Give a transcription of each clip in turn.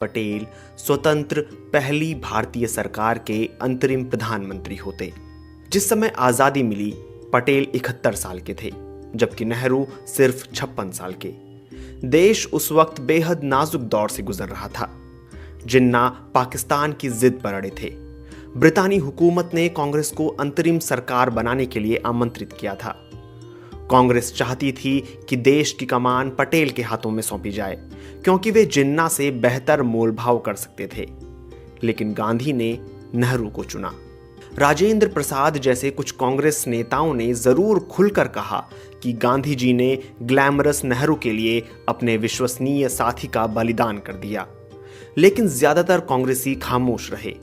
पटेल स्वतंत्र पहली भारतीय सरकार के अंतरिम प्रधानमंत्री होते। जिस समय आजादी मिली पटेल 71 साल के थे, जबकि नेहरू सिर्फ 56 साल के। देश उस वक्त बेहद नाजुक दौर से गुजर रहा था। जिन्ना पाकिस्तान की जिद पर अड़े थे। ब्रितानी हुकूमत ने कांग्रेस को अंतरिम सरकार बनाने के लिए आमंत्रित किया था। कांग्रेस चाहती थी कि देश की कमान पटेल के हाथों में सौंपी जाए, क्योंकि वे जिन्ना से बेहतर मोलभाव कर सकते थे। लेकिन गांधी ने नेहरू को चुना। राजेंद्र प्रसाद जैसे कुछ कांग्रेस नेताओं ने जरूर खुलकर कहा कि गांधी जी ने ग्लैमरस नेहरू के लिए अपने विश्वसनीय साथी का बलिदान कर दिया, लेकिन ज्यादातर कांग्रेसी खामोश रहे।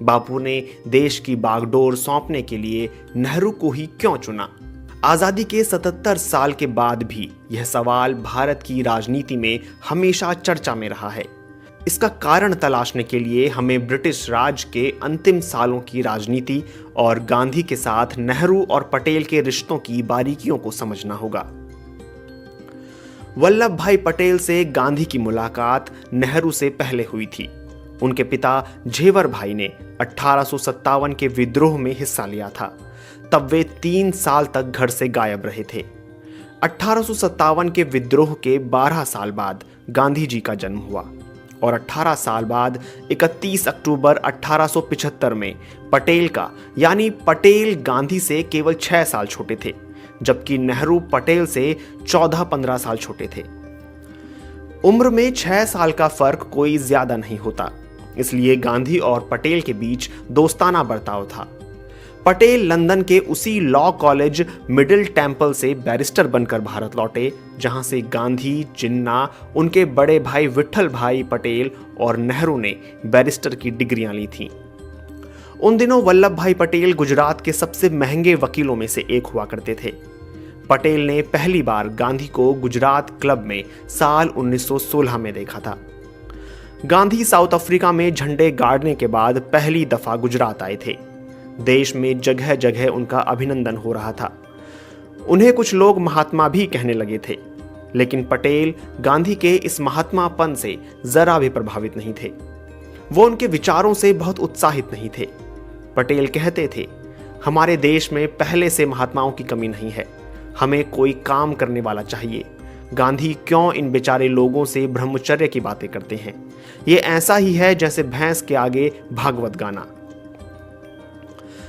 बापू ने देश की बागडोर सौंपने के लिए नेहरू को ही क्यों चुना? आजादी के 77 साल के बाद भी यह सवाल भारत की राजनीति में हमेशा चर्चा में रहा है। इसका कारण तलाशने के लिए हमें ब्रिटिश राज के अंतिम सालों की राजनीति और गांधी के साथ नेहरू और पटेल के रिश्तों की बारीकियों को समझना होगा। वल्लभ भाई पटेल से गांधी की मुलाकात नेहरू से पहले हुई थी। उनके पिता झेवर भाई ने 1857 के विद्रोह में हिस्सा लिया था। तब वे 3 साल तक घर से गायब रहे थे। 1857 के विद्रोह के 12 साल बाद गांधी जी का जन्म हुआ और 18 साल बाद 31 अक्टूबर 1875 में पटेल का, यानी पटेल गांधी से केवल 6 साल छोटे थे, जबकि नेहरू पटेल से 14-15 साल छोटे थे। उम्र में 6 साल का फर्क कोई ज्यादा नहीं होता, इसलिए गांधी और पटेल के बीच दोस्ताना बर्ताव था। पटेल लंदन के उसी लॉ कॉलेज मिडिल टेम्पल से बैरिस्टर बनकर भारत लौटे, जहां से गांधी, जिन्ना, उनके बड़े भाई विठल भाई पटेल और नेहरू ने बैरिस्टर की डिग्रियां ली थीं। उन दिनों वल्लभ भाई पटेल गुजरात के सबसे महंगे वकीलों में से एक हुआ करते थे। पटेल ने पहली बार गांधी को गुजरात क्लब में साल 1916 में देखा था। गांधी साउथ अफ्रीका में झंडे गाड़ने के बाद पहली दफा गुजरात आए थे। देश में जगह जगह उनका अभिनंदन हो रहा था। उन्हें कुछ लोग महात्मा भी कहने लगे थे, लेकिन पटेल गांधी के इस महात्मापन से जरा भी प्रभावित नहीं थे। वो उनके विचारों से बहुत उत्साहित नहीं थे। पटेल कहते थे, हमारे देश में पहले से महात्माओं की कमी नहीं है, हमें कोई काम करने वाला चाहिए। गांधी क्यों इन बेचारे लोगों से ब्रह्मचर्य की बातें करते हैं? ये ऐसा ही है जैसे भैंस के आगे भागवत गाना।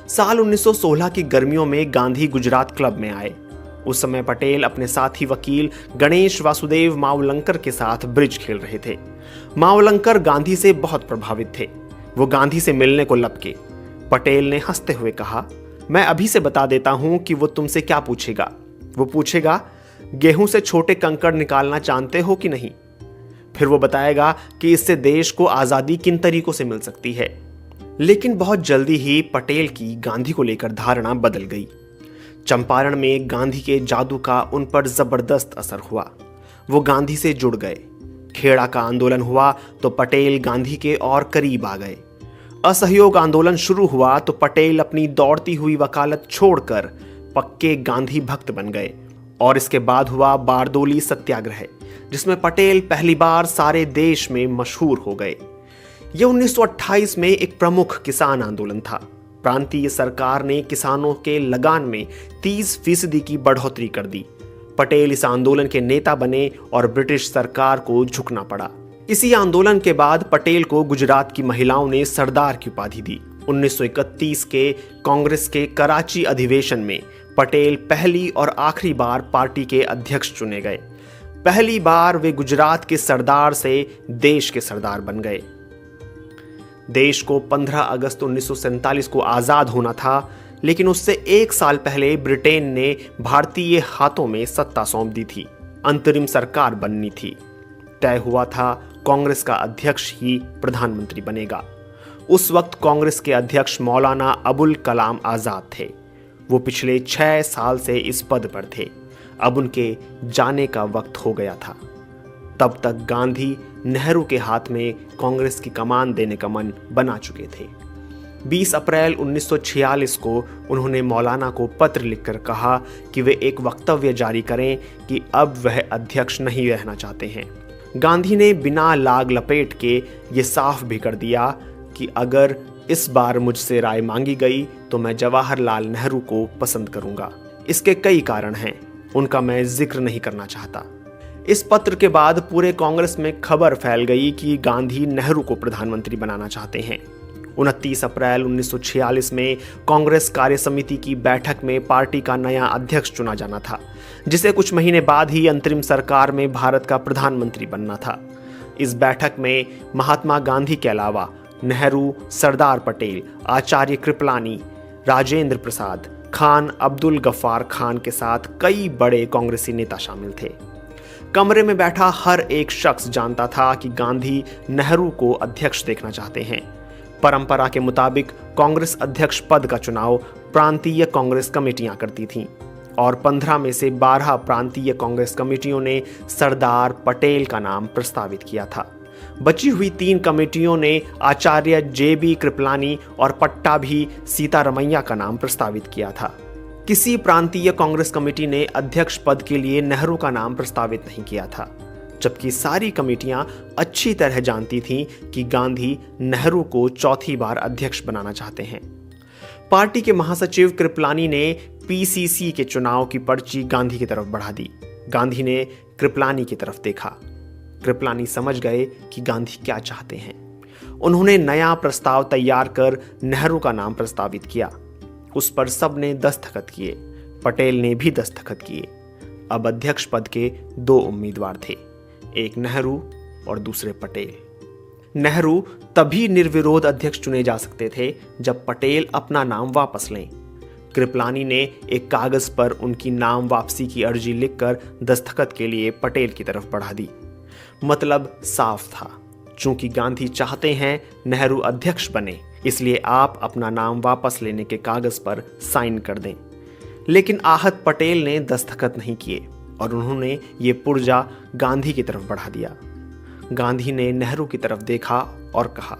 साल 1916 की गर्मियों में गांधी गुजरात क्लब में आए। उस समय पटेल अपने साथी वकील गणेश वासुदेव मावलंकर के साथ ब्रिज खेल रहे थे। मावलंकर गांधी से बहुत प्रभावित थे। वो गांधी से मिलने को लपके। पटेल ने हंसते हुए कहा, मैं अभी से बता देता हूं कि वो तुमसे क्या पूछेगा। वो पूछेगा, गेहूं से छोटे कंकड़ निकालना जानते हो कि नहीं? फिर वो बताएगा कि इससे देश को आजादी किन तरीकों से मिल सकती है। लेकिन बहुत जल्दी ही पटेल की गांधी को लेकर धारणा बदल गई। चंपारण में गांधी के जादू का उन पर जबरदस्त असर हुआ। वो गांधी से जुड़ गए। खेड़ा का आंदोलन हुआ तो पटेल गांधी के और करीब आ गए। असहयोग आंदोलन शुरू हुआ तो पटेल अपनी दौड़ती हुई वकालत छोड़कर पक्के गांधी भक्त बन गए। और इसके बाद हुआ बारदोली सत्याग्रह, जिसमें पटेल पहली बार सारे देश में मशहूर हो गए। यह 1928 में एक प्रमुख किसान आंदोलन था। प्रांतीय सरकार ने किसानों के लगान में 30% की बढ़ोतरी कर दी। पटेल इस आंदोलन के नेता बने और ब्रिटिश सरकार को झुकना पड़ा। इसी आंदोलन के बाद पटेल को गुजरात की महिलाओं ने सरदार की उपाधि दी। 1931 के कांग्रेस के कराची अधिवेशन में पटेल पहली और आखिरी बार पार्टी के अध्यक्ष चुने गए। पहली बार वे गुजरात के सरदार से देश के सरदार बन गए। देश को 15 अगस्त 1947 को आजाद होना था, लेकिन उससे 1 साल पहले ब्रिटेन ने भारतीय हाथों में सत्ता सौंप दी थी। अंतरिम सरकार बननी थी। तय हुआ था कांग्रेस का अध्यक्ष ही प्रधानमंत्री बनेगा। उस वक्त कांग्रेस के अध्यक्ष मौलाना अबुल कलाम आजाद थे। वो पिछले 6 साल से इस पद पर थे। अब उनके जाने का वक्त हो गया था। तब तक गांधी नेहरू के हाथ में कांग्रेस की कमान देने का मन बना चुके थे। 20 अप्रैल 1946 को उन्होंने मौलाना को पत्र लिखकर कहा कि वे एक वक्तव्य जारी करें कि अब वह अध्यक्ष नहीं रहना चाहते हैं। गांधी ने बिना लाग लपेट के ये साफ भी कर दिया कि अगर इस बार मुझसे राय मांगी गई तो मैं जवाहरलाल नेहरू को पसंद करूंगा। इसके कई कारण हैं, उनका मैं जिक्र नहीं करना चाहता। इस पत्र के बाद पूरे कांग्रेस में खबर फैल गई कि गांधी नेहरू को प्रधानमंत्री बनाना चाहते हैं। 29 अप्रैल 1946 में कांग्रेस कार्य समिति की बैठक में पार्टी का नया अध्यक्ष चुना जाना था, जिसे कुछ महीने बाद ही अंतरिम सरकार में भारत का प्रधानमंत्री बनना था। इस बैठक में महात्मा गांधी के अलावा नेहरू, सरदार पटेल, आचार्य कृपलानी, राजेंद्र प्रसाद, खान अब्दुल गफ्फार खान के साथ कई बड़े कांग्रेसी नेता शामिल थे। कमरे में बैठा हर एक शख्स जानता था कि गांधी नेहरू को अध्यक्ष देखना चाहते हैं। परंपरा के मुताबिक कांग्रेस अध्यक्ष पद का चुनाव प्रांतीय कांग्रेस कमेटियां करती थीं और 15 में से 12 प्रांतीय कांग्रेस कमेटियों ने सरदार पटेल का नाम प्रस्तावित किया था। बची हुई 3 कमेटियों ने आचार्य JB कृपलानी और पट्टाभी सीतारमैया का नाम प्रस्तावित किया था। किसी प्रांतीय कांग्रेस कमेटी ने अध्यक्ष पद के लिए नेहरू का नाम प्रस्तावित नहीं किया था, जबकि सारी कमेटियां अच्छी तरह जानती थीं कि गांधी नेहरू को चौथी बार अध्यक्ष बनाना चाहते हैं। पार्टी के महासचिव कृपलानी ने PCC के चुनाव की पर्ची गांधी की तरफ बढ़ा दी। गांधी ने कृपलानी की तरफ देखा। कृपलानी समझ गए कि गांधी क्या चाहते हैं। उन्होंने नया प्रस्ताव तैयार कर नेहरू का नाम प्रस्तावित किया। उस पर सबने दस्तखत किए। पटेल ने भी दस्तखत किए। अब अध्यक्ष पद के 2 उम्मीदवार थे, एक नेहरू और दूसरे पटेल। नेहरू तभी निर्विरोध अध्यक्ष चुने जा सकते थे जब पटेल अपना नाम वापस लें। कृपलानी ने एक कागज पर उनकी नाम वापसी की अर्जी लिखकर दस्तखत के लिए पटेल की तरफ बढ़ा दी। मतलब साफ था, चूंकि गांधी चाहते हैं नेहरू अध्यक्ष बने, इसलिए आप अपना नाम वापस लेने के कागज पर साइन कर दें। लेकिन आहत पटेल ने दस्तखत नहीं किए और उन्होंने ये पुर्जा गांधी की तरफ बढ़ा दिया। गांधी ने नेहरू की तरफ देखा और कहा,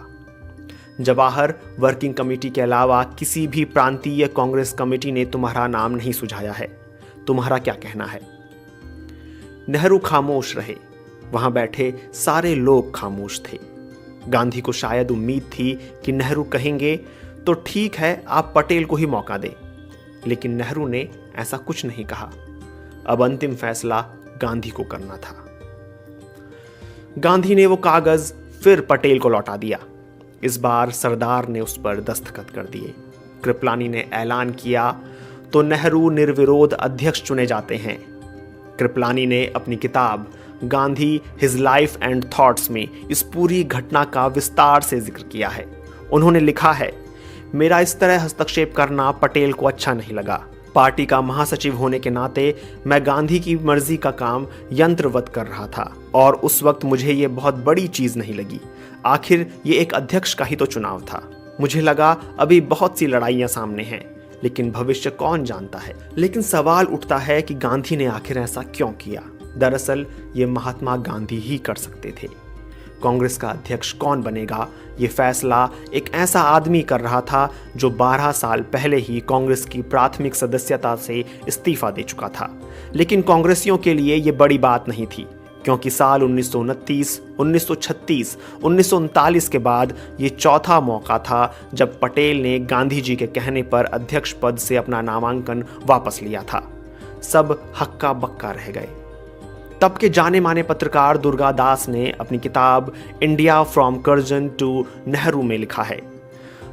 जवाहर वर्किंग कमेटी के अलावा किसी भी प्रांतीय कांग्रेस कमेटी ने तुम्हारा नाम नहीं सुझाया है। तुम्हारा क्या कहना है? नेहरू खामोश रहे। वहां बैठे सारे लोग खामोश थे। गांधी को शायद उम्मीद थी कि नेहरू कहेंगे तो ठीक है, आप पटेल को ही मौका दें, लेकिन नेहरू ने ऐसा कुछ नहीं कहा। अब अंतिम फैसला गांधी को करना था। गांधी ने वो कागज फिर पटेल को लौटा दिया। इस बार सरदार ने उस पर दस्तखत कर दिए। कृपलानी ने ऐलान किया तो नेहरू निर्विरोध अध्यक्ष चुने जाते हैं। कृपलानी ने अपनी किताब Gandhi his life and thoughts में इस पूरी घटना का विस्तार से जिक्र किया है। उन्होंने लिखा है, मेरा इस तरह हस्तक्षेप करना पटेल को अच्छा नहीं लगा। पार्टी का महासचिव होने के नाते मैं गांधी की मर्जी का काम यंत्रवत कर रहा था और उस वक्त मुझे ये बहुत बड़ी चीज नहीं लगी। आखिर ये एक अध्यक्ष का ही तो चुनाव था। मुझे लगा अभी बहुत सी लड़ाइयां सामने हैं, लेकिन भविष्य कौन जानता है। लेकिन सवाल उठता है कि गांधी ने आखिर ऐसा क्यों किया। दरअसल ये महात्मा गांधी ही कर सकते थे। कांग्रेस का अध्यक्ष कौन बनेगा, ये फैसला एक ऐसा आदमी कर रहा था जो 12 साल पहले ही कांग्रेस की प्राथमिक सदस्यता से इस्तीफा दे चुका था। लेकिन कांग्रेसियों के लिए ये बड़ी बात नहीं थी, क्योंकि साल 1929, 1936, 1939 के बाद ये चौथा मौका था जब पटेल ने गांधी जी के कहने पर अध्यक्ष पद से अपना नामांकन वापस लिया था। सब हक्का बक्का रह गए। तब के जाने माने पत्रकार दुर्गा दास ने अपनी किताब India from Curzon to Nehru में लिखा है,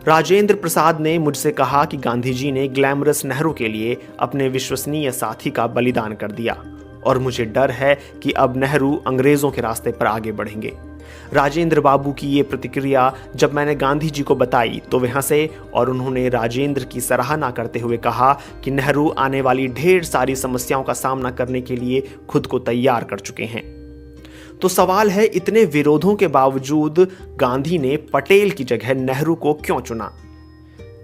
राजेंद्र प्रसाद ने मुझसे कहा कि गांधी जी ने ग्लैमरस नेहरू के लिए अपने विश्वसनीय साथी का बलिदान कर दिया और मुझे डर है कि अब नेहरू अंग्रेजों के रास्ते पर आगे बढ़ेंगे। राजेंद्र बाबू की ये प्रतिक्रिया जब मैंने गांधी जी को बताई तो वे हंसे और उन्होंने राजेंद्र की सराहना करते हुए कहा कि नेहरू आने वाली ढेर सारी समस्याओं का सामना करने के लिए खुद को तैयार कर चुके हैं। तो सवाल है, इतने विरोधों के बावजूद गांधी ने पटेल की जगह नेहरू को क्यों चुना?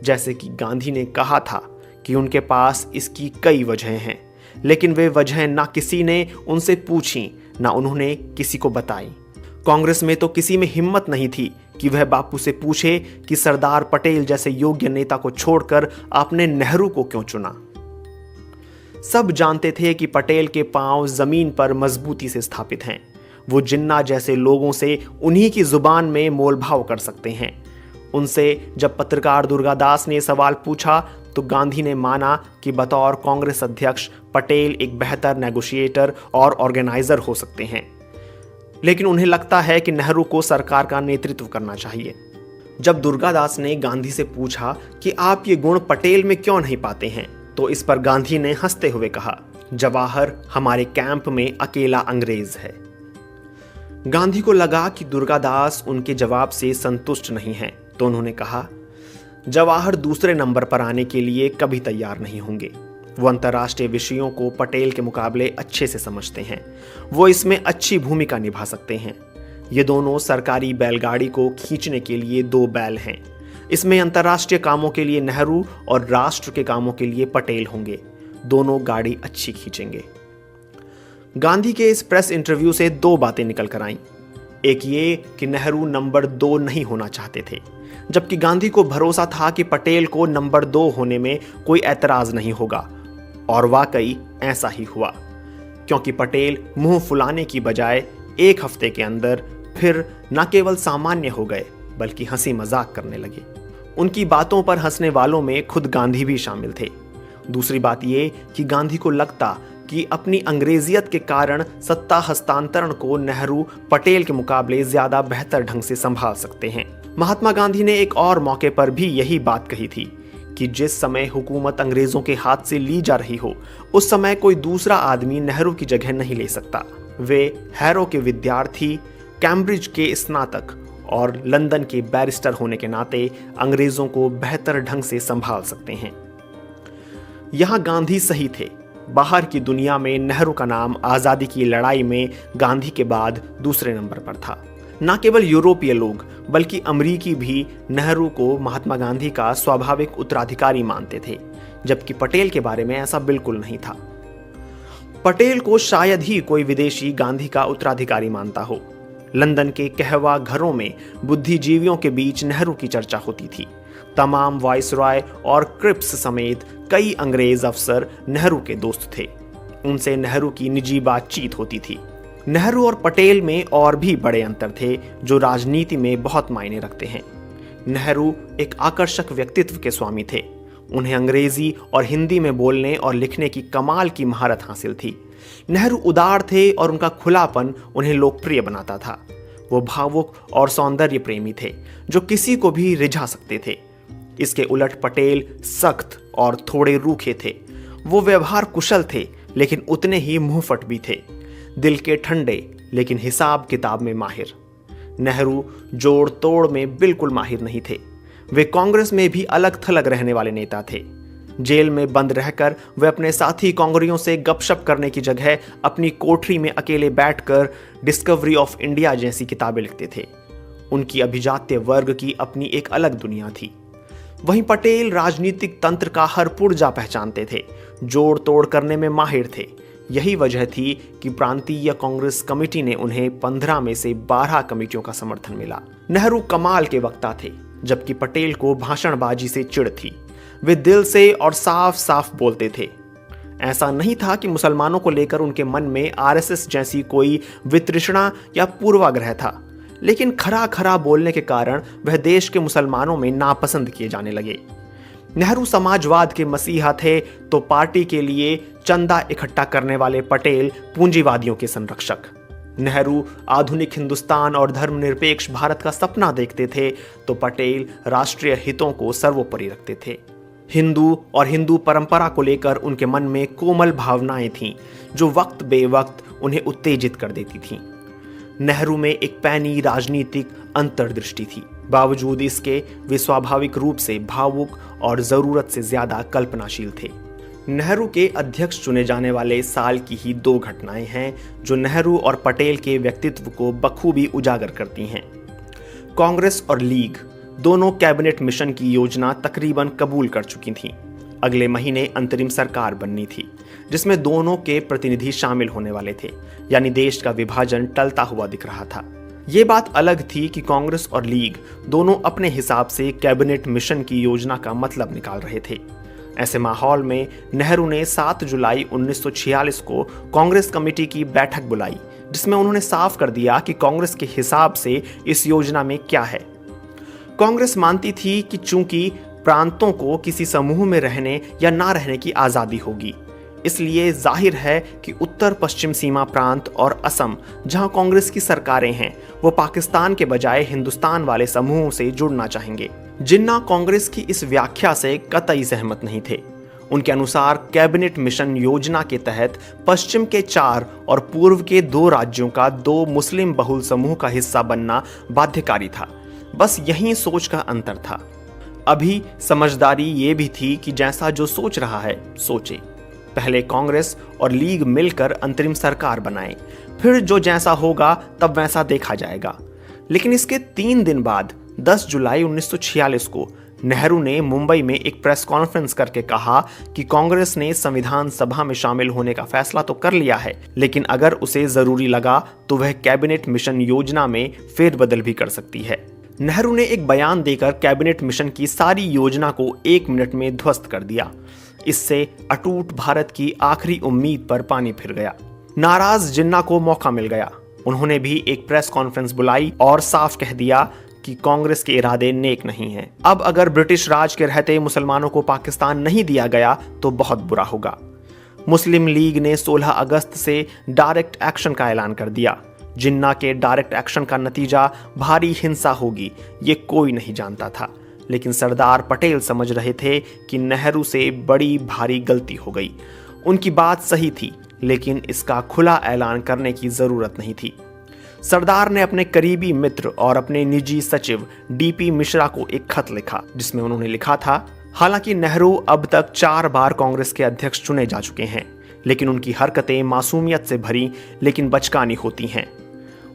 जैसे कि गांधी ने कहा था कि उनके पास इसकी कई वजहें हैं, लेकिन वे वजहें ना किसी ने उनसे पूछी, ना उन्होंने किसी को बताई। कांग्रेस में तो किसी में हिम्मत नहीं थी कि वह बापू से पूछे कि सरदार पटेल जैसे योग्य नेता को छोड़कर आपने नेहरू को क्यों चुना। सब जानते थे कि पटेल के पांव जमीन पर मजबूती से स्थापित हैं। वो जिन्ना जैसे लोगों से उन्हीं की जुबान में मोलभाव कर सकते हैं। उनसे जब पत्रकार दुर्गादास ने सवाल पूछा तो गांधी ने माना कि बतौर कांग्रेस अध्यक्ष पटेल एक बेहतर नेगोशिएटर और ऑर्गेनाइजर हो सकते हैं, लेकिन उन्हें लगता है कि नेहरू को सरकार का नेतृत्व करना चाहिए। जब दुर्गादास ने गांधी से पूछा कि आप ये गुण पटेल में क्यों नहीं पाते हैं, तो इस पर गांधी ने हंसते हुए कहा, जवाहर हमारे कैंप में अकेला अंग्रेज है। गांधी को लगा कि दुर्गादास उनके जवाब से संतुष्ट नहीं हैं, तो उन्होंने कहा, जवाहर दूसरे नंबर पर आने के लिए कभी तैयार नहीं होंगे। वो अंतर्राष्ट्रीय विषयों को पटेल के मुकाबले अच्छे से समझते हैं। वो इसमें अच्छी भूमिका निभा सकते हैं। ये दोनों सरकारी बैलगाड़ी को खींचने के लिए दो बैल हैं। इसमें अंतर्राष्ट्रीय कामों के लिए नेहरू और राष्ट्र के कामों के लिए पटेल होंगे। दोनों गाड़ी अच्छी खींचेंगे। गांधी के इस प्रेस इंटरव्यू से दो बातें निकल कर आईं। एक ये कि नेहरू नंबर 2 नहीं होना चाहते थे, जबकि गांधी को भरोसा था कि पटेल को नंबर 2 होने में कोई ऐतराज नहीं होगा। और वाकई ऐसा ही हुआ, क्योंकि पटेल मुंह फुलाने की बजाय एक हफ्ते के अंदर फिर न केवल सामान्य हो गए, बल्कि हंसी मजाक करने लगे। उनकी बातों पर हंसने वालों में खुद गांधी भी शामिल थे। दूसरी बात यह कि गांधी को लगता कि अपनी अंग्रेजियत के कारण सत्ता हस्तांतरण को नेहरू पटेल के मुकाबले ज्यादा बेहतर ढंग से संभाल सकते हैं। महात्मा गांधी ने एक और मौके पर भी यही बात कही थी कि जिस समय हुकूमत अंग्रेजों के हाथ से ली जा रही हो, उस समय कोई दूसरा आदमी नेहरू की जगह नहीं ले सकता। वे हैरो के विद्यार्थी, कैम्ब्रिज के स्नातक और लंदन के बैरिस्टर होने के नाते अंग्रेजों को बेहतर ढंग से संभाल सकते हैं। यहां गांधी सही थे। बाहर की दुनिया में नेहरू का नाम आजादी की लड़ाई में गांधी के बाद दूसरे नंबर पर था। न केवल यूरोपीय लोग बल्कि अमरीकी भी नेहरू को महात्मा गांधी का स्वाभाविक उत्तराधिकारी मानते थे, जबकि पटेल के बारे में ऐसा बिल्कुल नहीं था। पटेल को शायद ही कोई विदेशी गांधी का उत्तराधिकारी मानता हो। लंदन के कहवा घरों में बुद्धिजीवियों के बीच नेहरू की चर्चा होती थी। तमाम वाइसरॉय और क्रिप्स समेत कई अंग्रेज अफसर नेहरू के दोस्त थे। उनसे नेहरू की निजी बातचीत होती थी। नेहरू और पटेल में और भी बड़े अंतर थे जो राजनीति में बहुत मायने रखते हैं। नेहरू एक आकर्षक व्यक्तित्व के स्वामी थे। उन्हें अंग्रेजी और हिंदी में बोलने और लिखने की कमाल की महारत हासिल थी। नेहरू उदार थे और उनका खुलापन उन्हें लोकप्रिय बनाता था। वो भावुक और सौंदर्य प्रेमी थे जो किसी को भी रिझा सकते थे। इसके उलट पटेल सख्त और थोड़े रूखे थे। वो व्यवहार कुशल थे, लेकिन उतने ही मुंहफट भी थे। दिल के ठंडे, लेकिन हिसाब किताब में माहिर। नेहरू जोड़ तोड़ में बिल्कुल माहिर नहीं थे। वे कांग्रेस में भी अलग थलग रहने वाले नेता थे। जेल में बंद रहकर वे अपने साथी कांग्रेसियों से गपशप करने की जगह अपनी कोठरी में अकेले बैठकर डिस्कवरी ऑफ इंडिया जैसी किताबें लिखते थे। उनकी अभिजात्य वर्ग की अपनी एक अलग दुनिया थी। वहीं पटेल राजनीतिक तंत्र का हर पुर्जा पहचानते थे, जोड़ तोड़ करने में माहिर थे। यही वजह थी कि प्रांतीय कांग्रेस कमेटी ने उन्हें 15 में से 12 कमेटियों का समर्थन मिला। नेहरू कमाल के वक्ता थे, जबकि पटेल को भाषणबाजी से चिढ़ थी। वे दिल से और साफ साफ बोलते थे। ऐसा नहीं था कि मुसलमानों को लेकर उनके मन में आरएसएस जैसी कोई वितृष्णा या पूर्वाग्रह था, लेकिन खरा खरा बोलने के कारण वह देश के मुसलमानों में नापसंद किए जाने लगे। नेहरू समाजवाद के मसीहा थे तो पार्टी के लिए चंदा इकट्ठा करने वाले पटेल पूंजीवादियों के संरक्षक। नेहरू आधुनिक हिंदुस्तान और धर्मनिरपेक्ष भारत का सपना देखते थे तो पटेल राष्ट्रीय हितों को सर्वोपरि रखते थे। हिंदू और हिंदू परंपरा को लेकर उनके मन में कोमल भावनाएं थीं जो वक्त बेवक्त उन्हें उत्तेजित कर देती थीं। नेहरू में एक पैनी राजनीतिक अंतर्दृष्टि थी। बावजूद इसके वे स्वाभाविक रूप से भावुक और जरूरत से ज्यादा कल्पनाशील थे। नेहरू के अध्यक्ष चुने जाने वाले साल की ही 2 घटनाएं हैं जो नेहरू और पटेल के व्यक्तित्व को बखूबी उजागर करती हैं। कांग्रेस और लीग दोनों कैबिनेट मिशन की योजना तकरीबन कबूल कर चुकी थीं। अगले महीने अंतरिम सरकार बननी थी जिसमें दोनों के प्रतिनिधि शामिल होने वाले थे, यानी देश का विभाजन टलता हुआ दिख रहा था। ये बात अलग थी कि कांग्रेस और लीग दोनों अपने हिसाब से कैबिनेट मिशन की योजना का मतलब निकाल रहे थे। ऐसे माहौल में नेहरू ने 7 जुलाई 1946 को कांग्रेस कमेटी की बैठक बुलाई जिसमें उन्होंने साफ कर दिया कि कांग्रेस के हिसाब से इस योजना में क्या है। कांग्रेस मानती थी कि चूंकि प्रांतों को किसी समूह में रहने या ना रहने की आजादी होगी, इसलिए जाहिर है कि उत्तर पश्चिम सीमा प्रांत और असम, जहां कांग्रेस की सरकारें हैं, वो पाकिस्तान के बजाय हिंदुस्तान वाले समूहों से जुड़ना चाहेंगे। जिन्ना कांग्रेस की इस व्याख्या से कतई सहमत नहीं थे। उनके अनुसार कैबिनेट मिशन योजना के तहत पश्चिम के 4 और पूर्व के 2 राज्यों का 2 मुस्लिम बहुल समूह का हिस्सा बनना बाध्यकारी था। बस यही सोच का अंतर था। अभी समझदारी ये भी थी कि जैसा जो सोच रहा है सोचे। पहले कांग्रेस और लीग मिलकर अंतरिम सरकार बनाए, फिर जो जैसा होगा तब वैसा देखा जाएगा। लेकिन इसके 3 दिन बाद 10 जुलाई 1946 को नेहरू ने मुंबई में एक प्रेस कॉन्फ्रेंस करके कहा कि कांग्रेस ने संविधान सभा में शामिल होने का फैसला तो कर लिया है, लेकिन अगर उसे जरूरी लगा तो वह कैबिनेट मिशन योजना में फेरबदल भी कर सकती है। नेहरू ने एक बयान देकर कैबिनेट मिशन की सारी योजना को 1 मिनट में ध्वस्त कर दिया। इससे अटूट भारत की आखिरी उम्मीद पर पानी फिर गया। नाराज जिन्ना को मौका मिल गया। उन्होंने भी एक प्रेस कॉन्फ्रेंस बुलाई और साफ कह दिया कि कांग्रेस के इरादे नेक नहीं हैं। अब अगर ब्रिटिश राज के रहते मुसलमानों को पाकिस्तान नहीं दिया गया तो बहुत बुरा होगा। मुस्लिम लीग ने 16 अगस्त से डायरेक्ट एक्शन का ऐलान कर दिया। जिन्ना के डायरेक्ट एक्शन का नतीजा भारी हिंसा होगी, ये कोई नहीं जानता था, लेकिन सरदार पटेल समझ रहे थे कि नेहरू से बड़ी भारी गलती हो गई। उनकी बात सही थी, लेकिन इसका खुला ऐलान करने की जरूरत नहीं थी। सरदार ने अपने करीबी मित्र और अपने निजी सचिव डीपी मिश्रा को एक खत लिखा, जिसमें उन्होंने लिखा था, हालांकि नेहरू अब तक 4 बार कांग्रेस के अध्यक्ष चुने जा चुके हैं, लेकिन उनकी हरकतें मासूमियत से भरी लेकिन बचकानी होती हैं।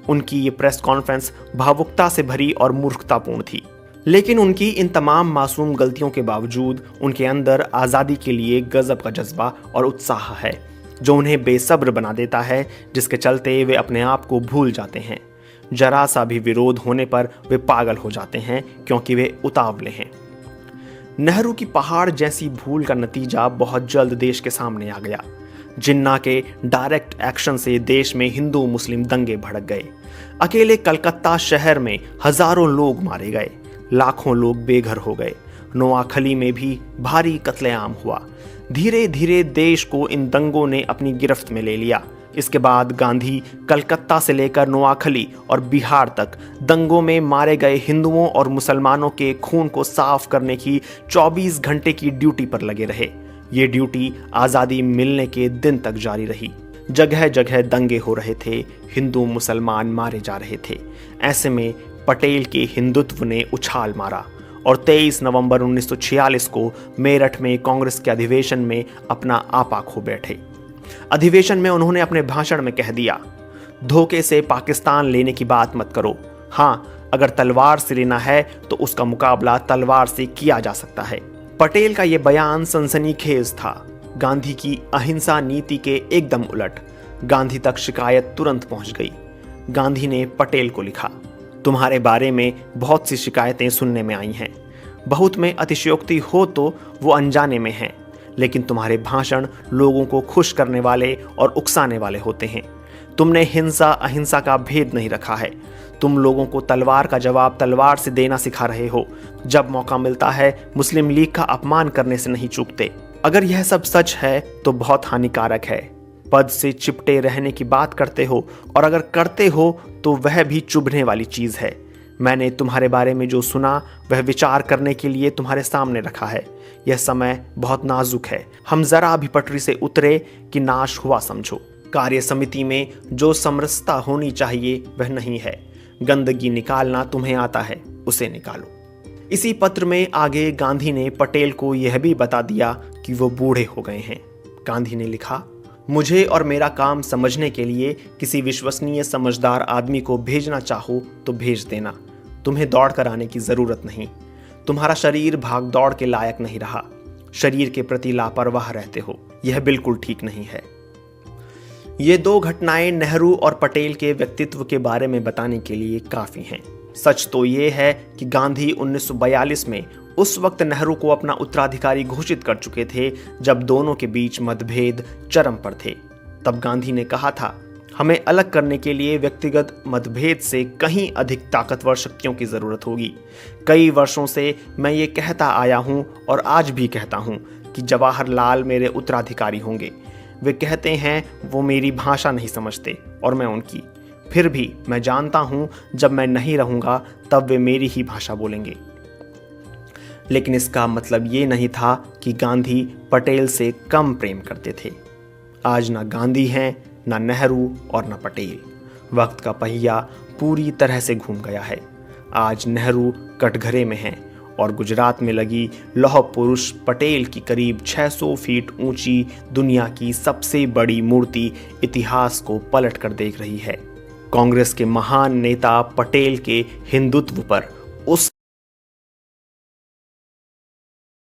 उनकी ये प्रेस कॉन्फ्रेंस भावुकता से भरी और मूर्खतापूर्ण थी, लेकिन उनकी इन तमाम मासूम गलतियों के बावजूद उनके अंदर आज़ादी के लिए गजब का जज्बा और उत्साह है, जो उन्हें बेसब्र बना देता है, जिसके चलते वे अपने आप को भूल जाते हैं। जरा सा भी विरोध होने पर वे पागल हो जाते हैं, क्योंकि वे उतावले हैं। नेहरू की पहाड़ जैसी भूल का नतीजा बहुत जल्द देश के सामने आ गया। जिन्ना के डायरेक्ट एक्शन से देश में हिंदू मुस्लिम दंगे भड़क गए। अकेले कलकत्ता शहर में हजारों लोग मारे गए, लाखों लोग बेघर हो गए। नोआखली में भी भारी कत्लेआम हुआ। धीरे धीरे देश को इन दंगों ने अपनी गिरफ्त में ले लिया। इसके बाद गांधी कलकत्ता से लेकर नोआखली और बिहार तक दंगों में मारे गए हिंदुओं और मुसलमानों के खून को साफ करने की 24 घंटे की ड्यूटी पर लगे रहे। ये ड्यूटी आज़ादी मिलने के दिन तक जारी रही। जगह जगह दंगे हो रहे थे, हिंदू मुसलमान मारे जा रहे थे। ऐसे में पटेल के हिंदुत्व ने उछाल मारा और 23 नवंबर 1946 को मेरठ में कांग्रेस के अधिवेशन में अपना आपा खो बैठे। अधिवेशन में उन्होंने अपने भाषण में कह दिया, धोखे से पाकिस्तान लेने की बात मत करो। हाँ, अगर तलवार से लेना है तो उसका मुकाबला तलवार से किया जा सकता है। पटेल का यह बयान सनसनीखेज था। गांधी की अहिंसा नीति के एकदम उलट। गांधी तक शिकायत तुरंत पहुंच गई। गांधी ने पटेल को लिखा, तुम्हारे बारे में बहुत सी शिकायतें सुनने में आई हैं। बहुत में अतिशयोक्ति हो तो वो अनजाने में हैं, लेकिन तुम्हारे भाषण लोगों को खुश करने वाले और उकसाने वाले होते हैं। तुमने हिंसा अहिंसा का भेद नहीं रखा है। तुम लोगों को तलवार का जवाब तलवार से देना सिखा रहे हो। जब मौका मिलता है मुस्लिम लीग का अपमान करने से नहीं चूकते। अगर यह सब सच है तो बहुत हानिकारक है। पद से चिपटे रहने की बात करते हो, और अगर करते हो तो वह भी चुभने वाली चीज़ है। मैंने तुम्हारे बारे में जो सुना वह विचार करने के लिए तुम्हारे सामने रखा है। यह समय बहुत नाजुक है। हम जरा भी पटरी से उतरे कि नाश हुआ समझो। कार्य समिति में जो समरसता होनी चाहिए वह नहीं है। गंदगी निकालना तुम्हें आता है, उसे निकालो। इसी पत्र में आगे गांधी ने पटेल को यह भी बता दिया कि वो बूढ़े हो गए हैं। गांधी ने लिखा, मुझे और मेरा काम समझने के लिए किसी विश्वसनीय समझदार आदमी को भेजना चाहो तो भेज देना। तुम्हें दौड़ कर आने की जरूरत नहीं। तुम्हारा शरीर भाग दौड़ के लायक नहीं रहा। शरीर के प्रति लापरवाह रहते हो। यह बिल्कुल ठीक नहीं है। ये 2 घटनाएं नेहरू और पटेल के व्यक्तित्व के बारे में बताने के लिए काफी हैं। सच तो ये है कि गांधी 1942 में उस वक्त नेहरू को अपना उत्तराधिकारी घोषित कर चुके थे जब दोनों के बीच मतभेद चरम पर थे। तब गांधी ने कहा था, हमें अलग करने के लिए व्यक्तिगत मतभेद से कहीं अधिक ताकतवर शक्तियों की जरूरत होगी। कई वर्षों से मैं ये कहता आया हूं और आज भी कहता हूं कि जवाहरलाल मेरे उत्तराधिकारी होंगे। वे कहते हैं वो मेरी भाषा नहीं समझते और मैं उनकी। फिर भी मैं जानता हूं जब मैं नहीं रहूंगा तब वे मेरी ही भाषा बोलेंगे। लेकिन इसका मतलब ये नहीं था कि गांधी पटेल से कम प्रेम करते थे। आज ना गांधी हैं, ना नेहरू और ना पटेल। वक्त का पहिया पूरी तरह से घूम गया है। आज नेहरू कटघरे में हैं और गुजरात में लगी लौह पुरुष पटेल की करीब 600 फीट ऊंची दुनिया की सबसे बड़ी मूर्ति इतिहास को पलट कर देख रही है। कांग्रेस के महान नेता पटेल के हिंदुत्व पर उस